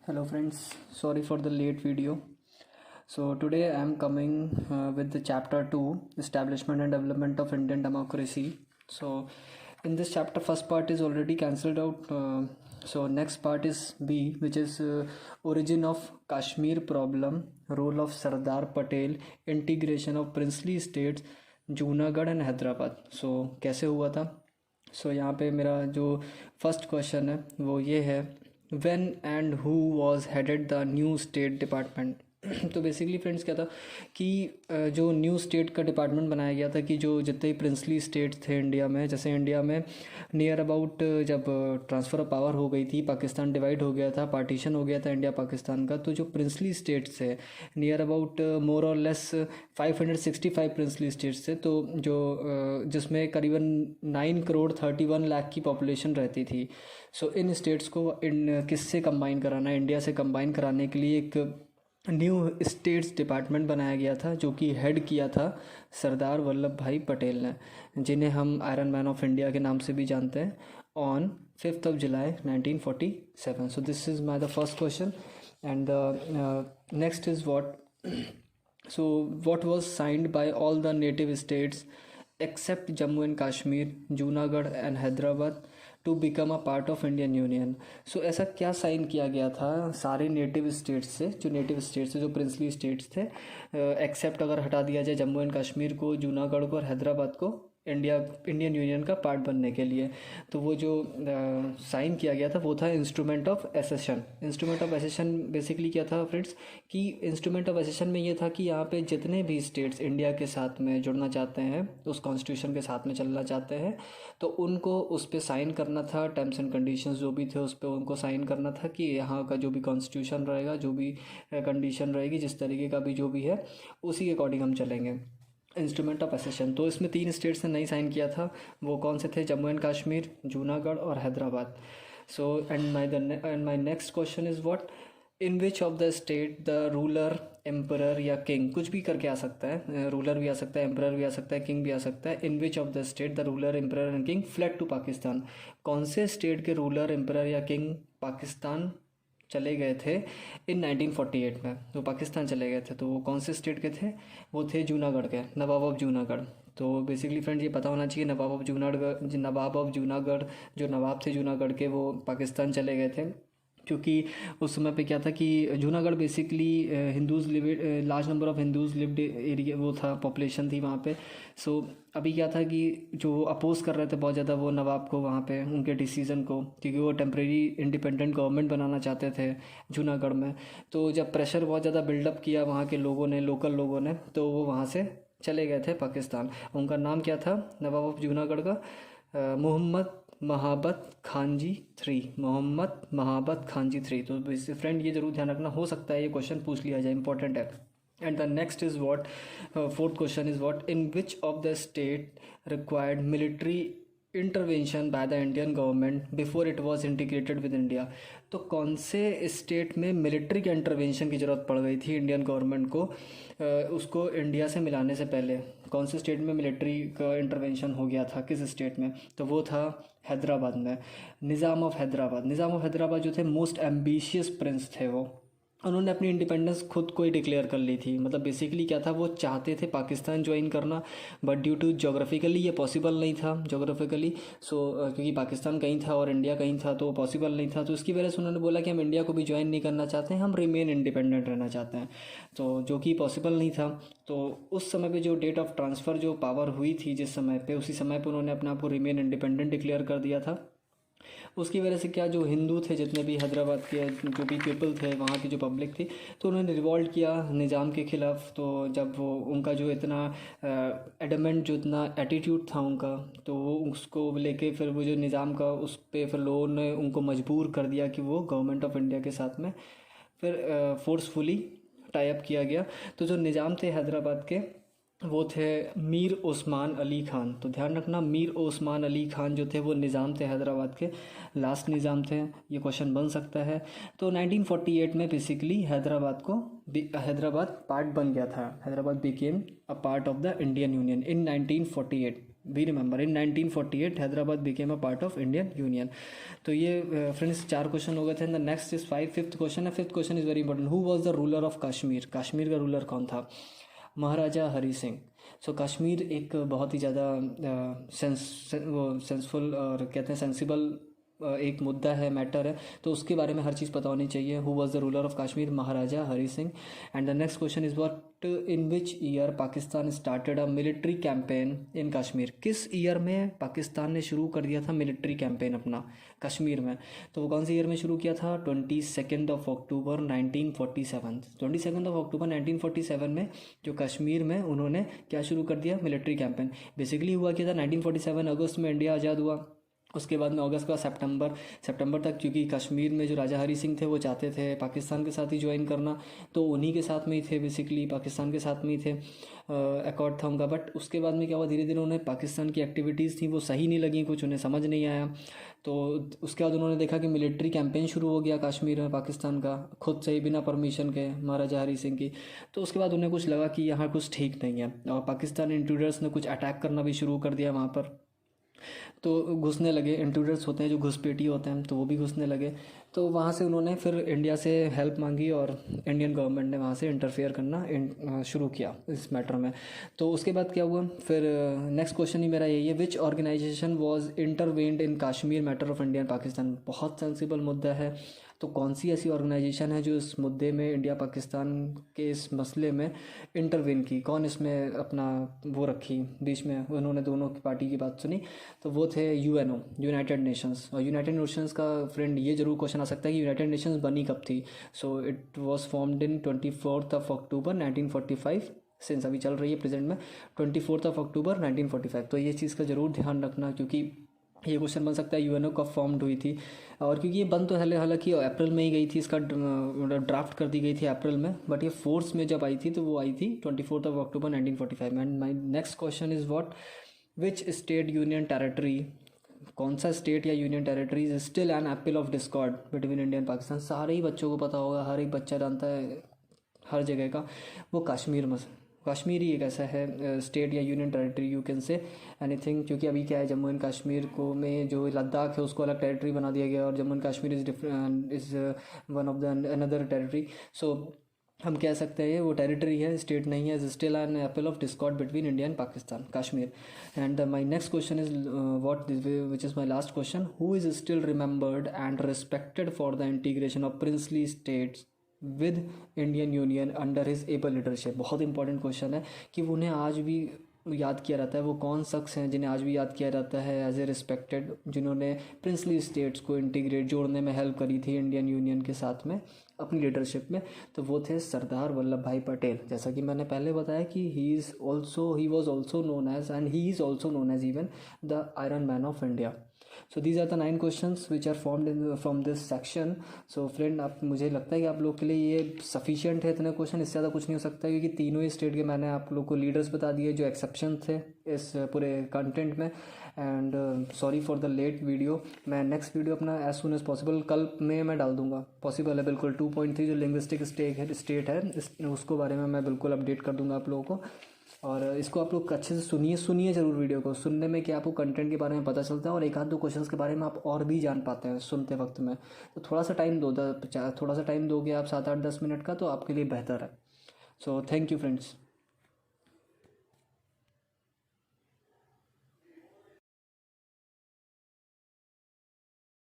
Hello friends, sorry for the late video. So today I am coming with the chapter 2, Establishment and Development of Indian Democracy. So in this chapter first part is already cancelled out. So next part is B, which is Origin of Kashmir Problem, Role of Sardar Patel, Integration of Princely States, Junagadh and Hyderabad. So कैसे हुआ था. सो यहाँ पे मेरा जो first question है वो ये है, when and who was headed the new state department. तो बेसिकली फ्रेंड्स क्या था कि जो न्यू स्टेट का डिपार्टमेंट बनाया गया था कि जो जितने प्रिंसली स्टेट्स थे इंडिया में, जैसे इंडिया में नियर अबाउट जब ट्रांसफ़र ऑफ पावर हो गई थी, पाकिस्तान डिवाइड हो गया था, पार्टीशन हो गया था इंडिया पाकिस्तान का, तो जो प्रिंसली स्टेट्स थे नियर अबाउट मोर और लेस 565 प्रिंसली स्टेट्स थे. तो जो जिसमें करीबन 9 करोड़ 31 लाख की पॉपुलेशन रहती थी. सो इन स्टेट्स को किससे कंबाइन कराना, इंडिया से कंबाइन कराने के लिए एक न्यू स्टेट्स डिपार्टमेंट बनाया गया था, जो कि हेड किया था सरदार वल्लभ भाई पटेल ने, जिन्हें हम आयरन मैन ऑफ इंडिया के नाम से भी जानते हैं, on 5 July 1947. So this is my the first question. And the next is what. So what was signed by all the native states except Jammu and Kashmir, Junagadh and Hyderabad to become a part of Indian Union. So ऐसा क्या sign किया गया था सारे native states से, जो native states से जो प्रिंसली स्टेट्स थे, एक्सेप्ट अगर हटा दिया जाए जम्मू एंड कश्मीर को, जूनागढ़ को और हैदराबाद को इंडियन यूनियन का पार्ट बनने के लिए. तो वो जो साइन किया गया था वो था instrument of accession. Instrument of accession basically क्या था फ्रेंड्स कि इंस्ट्रूमेंट ऑफ एसेशन में ये था कि यहाँ पे जितने भी स्टेट्स इंडिया के साथ में जुड़ना चाहते हैं, उस कॉन्स्टिट्यूशन के साथ में चलना चाहते हैं, तो उनको उस पर साइन करना था. टर्म्स एंड कंडीशंस जो भी थे उस पर उनको साइन करना था कि यहाँ का जो भी कॉन्स्टिट्यूशन रहेगा, जो भी कंडीशन रहेगी, जिस तरीके का भी जो भी है, उसी के अकॉर्डिंग हम चलेंगे. Instrument of accession. तो इसमें 3 स्टेट्स ने नहीं साइन किया था. वो कौन से थे? जम्मू एंड कश्मीर, जूनागढ़ और Hyderabad. So and my next question is what. In which of the state the ruler, emperor या किंग, कुछ भी करके आ सकता है, रूलर भी आ सकता है, एम्परर भी आ सकता है, किंग भी आ सकता है. In which of the state the ruler, emperor and king fled to Pakistan. कौन से स्टेट के रूलर, एम्परर या किंग पाकिस्तान चले गए थे इन 1948 में? तो पाकिस्तान चले गए थे. तो वो कौन से स्टेट के थे? वो थे जूनागढ़ के, नवाब ऑफ जूनागढ़. तो बेसिकली फ्रेंड्स ये पता होना चाहिए, नवाब ऑफ जूनागढ़ जो नवाब थे जूनागढ़ के, वो पाकिस्तान चले गए थे. क्योंकि उस समय पे क्या था कि Junagadh basically Hindus live, large number of Hindus lived area, वो था, पॉपुलेशन थी वहाँ पे. सो अभी क्या था कि जो अपोज़ कर रहे थे बहुत ज़्यादा वो नवाब को वहाँ पे, उनके डिसीज़न को, क्योंकि वो टेम्प्रेरी इंडिपेंडेंट गवर्नमेंट बनाना चाहते थे जूनागढ़ में. तो जब प्रेशर बहुत ज़्यादा बिल्डअप किया वहाँ के लोगों ने, लोकल लोगों ने, तो वो वहाँ से चले गए थे पाकिस्तान. उनका नाम क्या था नवाब ऑफ जूनागढ़ का? मोहम्मद महाबत खानजी 3. मोहम्मद महाबत खानजी 3. तो फ्रेंड ये जरूर ध्यान रखना, हो सकता है ये क्वेश्चन पूछ लिया जाए, इंपॉर्टेंट है. And the next is what. Fourth question is what. In which of the state required military intervention by the Indian government before it was integrated with India. तो कौन से स्टेट में मिलिट्री के intervention की ज़रूरत पड़ गई थी इंडियन गवर्नमेंट को, उसको इंडिया से मिलाने से पहले? कौन से स्टेट में मिलिट्री का इंटरवेंशन हो गया था, किस स्टेट में? तो वो था हैदराबाद में, निज़ाम ऑफ हैदराबाद. निज़ाम ऑफ हैदराबाद जो थे मोस्ट एम्बिशियस प्रिंस थे. वो उन्होंने अपनी इंडिपेंडेंस खुद को ही डिक्लेयर कर ली थी. मतलब बेसिकली क्या था, वो चाहते थे पाकिस्तान ज्वाइन करना, बट ड्यू टू जोग्राफिकली ये पॉसिबल नहीं था. जोग्राफिकली क्योंकि पाकिस्तान कहीं था और इंडिया कहीं था, तो पॉसिबल नहीं था. तो इसकी वजह से उन्होंने बोला कि हम इंडिया को भी ज्वाइन नहीं करना चाहते हैं, हम रिमेन इंडिपेंडेंट रहना चाहते हैं. तो जो कि पॉसिबल नहीं था. तो उस समय पे जो डेट ऑफ ट्रांसफ़र जो पावर हुई थी जिस समय पे, उसी समय पे उन्होंने अपने आप को रिमेन इंडिपेंडेंट डिक्लेयर कर दिया था. उसकी वजह से क्या, जो हिंदू थे, जितने भी हैदराबाद के जो भी पीपल थे, वहाँ की जो पब्लिक थी, तो उन्होंने रिवॉल्ट किया निज़ाम के ख़िलाफ़. तो जब वो उनका जो इतना एडमेंट, जो इतना एटीट्यूड था उनका, तो वो उसको लेके फिर वो जो निज़ाम का, उस पर फिर लोगों ने उनको मजबूर कर दिया कि वो गवर्नमेंट ऑफ इंडिया के साथ में फिर फोर्सफुली टाई अप किया गया. तो जो निज़ाम थे हैदराबाद के, वो थे मीर ओस्मान अली ख़ान. तो ध्यान रखना, मीर ओस्मान अली ख़ान जो थे वो निज़ाम थे हैदराबाद के, लास्ट निज़ाम थे. ये क्वेश्चन बन सकता है. तो 1948 में बेसिकली हैदराबाद पार्ट बन गया था. Hyderabad became a part of the Indian union in 1948. Be remember in 1948 Hyderabad became a part of Indian union. तो ये फ्रेंड्स 4 क्वेश्चन हो गए थे। The next is 5th question है। 5th question is very important. Who was the ruler of Kashmir? Kashmir का ruler कौन था? महाराजा हरी सिंह। सो कश्मीर एक बहुत ही ज़्यादा सेंसफुल और कहते हैं सेंसिबल एक मुद्दा है, मैटर है, तो उसके बारे में हर चीज़ पता होनी चाहिए। Who was the ruler of Kashmir? Maharaja Hari Singh. And the next question is what in which year Pakistan started a military campaign in Kashmir? किस ईयर में पाकिस्तान ने शुरू कर दिया था मिलिट्री कैंपेन अपना कश्मीर में? तो वो कौन से ईयर में शुरू किया था? 22 अक्टूबर 1947। 22 अक्टूबर 1947 में जो कश्मीर में उन्होंने क्या शुरू कर दिया? Military campaign. बेसिकली हुआ क्या था, 1947 अगस्त में इंडिया आज़ाद हुआ। उसके बाद में अगस्त का सितंबर तक, क्योंकि कश्मीर में जो राजा हरी सिंह थे वो चाहते थे पाकिस्तान के साथ ही ज्वाइन करना, तो उन्हीं के साथ में ही थे, बेसिकली पाकिस्तान के साथ में ही थे, अकॉर्ड था उनका। बट उसके बाद में क्या हुआ, धीरे धीरे उन्हें पाकिस्तान की एक्टिविटीज़ थी वो सही नहीं लगी, कुछ उन्हें समझ नहीं आया। तो उसके बाद उन्होंने देखा कि मिलिट्री कैंपेन शुरू हो गया कश्मीर में पाकिस्तान का, खुद से ही बिना परमिशन के महाराजा हरी सिंह की। तो उसके बाद उन्हें कुछ लगा कि यहाँ कुछ ठीक नहीं है, और पाकिस्तान इंट्रूडर्स ने कुछ अटैक करना भी शुरू कर दिया वहाँ पर। तो घुसने लगे, इंट्रूडर्स होते हैं जो घुसपैठी होते हैं, तो वो भी घुसने लगे। तो वहाँ से उन्होंने फिर इंडिया से हेल्प मांगी और इंडियन गवर्नमेंट ने वहाँ से इंटरफेयर करना शुरू किया इस मैटर में। तो उसके बाद क्या हुआ फिर, नेक्स्ट क्वेश्चन ही मेरा यही है, which organization was intervened in Kashmir matter of India and Pakistan? बहुत सेंसिबल मुद्दा है, तो कौन सी ऐसी ऑर्गेनाइजेशन है जो इस मुद्दे में, इंडिया पाकिस्तान के इस मसले में इंटरवेन की? कौन इसमें अपना वो रखी बीच में, उन्होंने दोनों की पार्टी की बात सुनी? तो वो थे यूएनओ, यूनाइटेड नेशंस। और यूनाइटेड नेशंस का फ्रेंड ये जरूर क्वेश्चन आ सकता है कि यूनाइटेड नेशंस बनी कब थी? So it was formed in 24 October 1945। Since अभी चल रही है प्रेजेंट में 24 अक्टूबर 1945। तो ये चीज़ का ज़रूर ध्यान रखना, क्योंकि ये क्वेश्चन बन सकता है यूएनओ कब फॉर्म्ड हुई थी। और क्योंकि ये बन तो हालांकि अप्रैल में ही गई थी, इसका ड्राफ्ट कर दी गई थी अप्रैल में, बट ये फोर्स में जब आई थी तो वो आई थी 24 अक्टूबर 1945 में। And my next question is what which state union territory, कौन सा स्टेट या union territory is still an apple of Discord between India and Pakistan? सारे ही बच्चों को पता होगा, हर एक बच्चा जानता है हर जगह का, वो कश्मीर ही एक ऐसा है स्टेट या union territory, you can say anything. क्योंकि अभी क्या है, जम्मू एंड कश्मीर को में जो लद्दाख है उसको अलग टेरिटरी बना दिया गया, और Jammu and Kashmir is one of the another territory. So हम कह सकते हैं वो टेरिटरी है, स्टेट नहीं है, is still an apple of Discord between India and Pakistan, Kashmir. And my next question is what which is my last question, who is still remembered and respected for the integration of princely states with Indian union under his able leadership? बहुत important question है कि उन्हें आज भी याद किया जाता है, वो कौन शख्स हैं जिन्हें आज भी याद किया जाता है एज ए रिस्पेक्टेड, जिन्होंने प्रिंसली स्टेट्स को इंटीग्रेट, जोड़ने में हेल्प करी थी इंडियन यूनियन के साथ में अपनी लीडरशिप में? तो वो थे सरदार वल्लभ भाई पटेल। जैसा कि मैंने पहले बताया कि he was also known as and he is also known as even the iron man of India. So these are the 9 questions which are formed in from this section. So friend, आप मुझे लगता है कि आप लोग के लिए ये सफिशिएंट है, इतने क्वेश्चन, इससे ज़्यादा कुछ नहीं हो सकता, क्योंकि तीनों ही स्टेट के मैंने आप लोग को लीडर्स बता दिए जो एक्सेप्शन थे इस पूरे कंटेंट में। And sorry for the late video. मैं नेक्स्ट वीडियो अपना एज सुन एज पॉसिबल कल में मैं डाल दूंगा, पॉसिबल है बिल्कुल। 2.3 जो लिंग्विस्टिक स्टेट है उसको बारे में मैं बिल्कुल अपडेट कर दूंगा आप लोगों को। और इसको आप लोग अच्छे से सुनिए ज़रूर वीडियो को। सुनने में क्या आपको कंटेंट के बारे में पता चलता है, और एक आध दो क्वेश्चंस के बारे में आप और भी जान पाते हैं सुनते वक्त में। तो थोड़ा सा टाइम दोगे आप 7-8-10 मिनट का, तो आपके लिए बेहतर है। So thank you friends.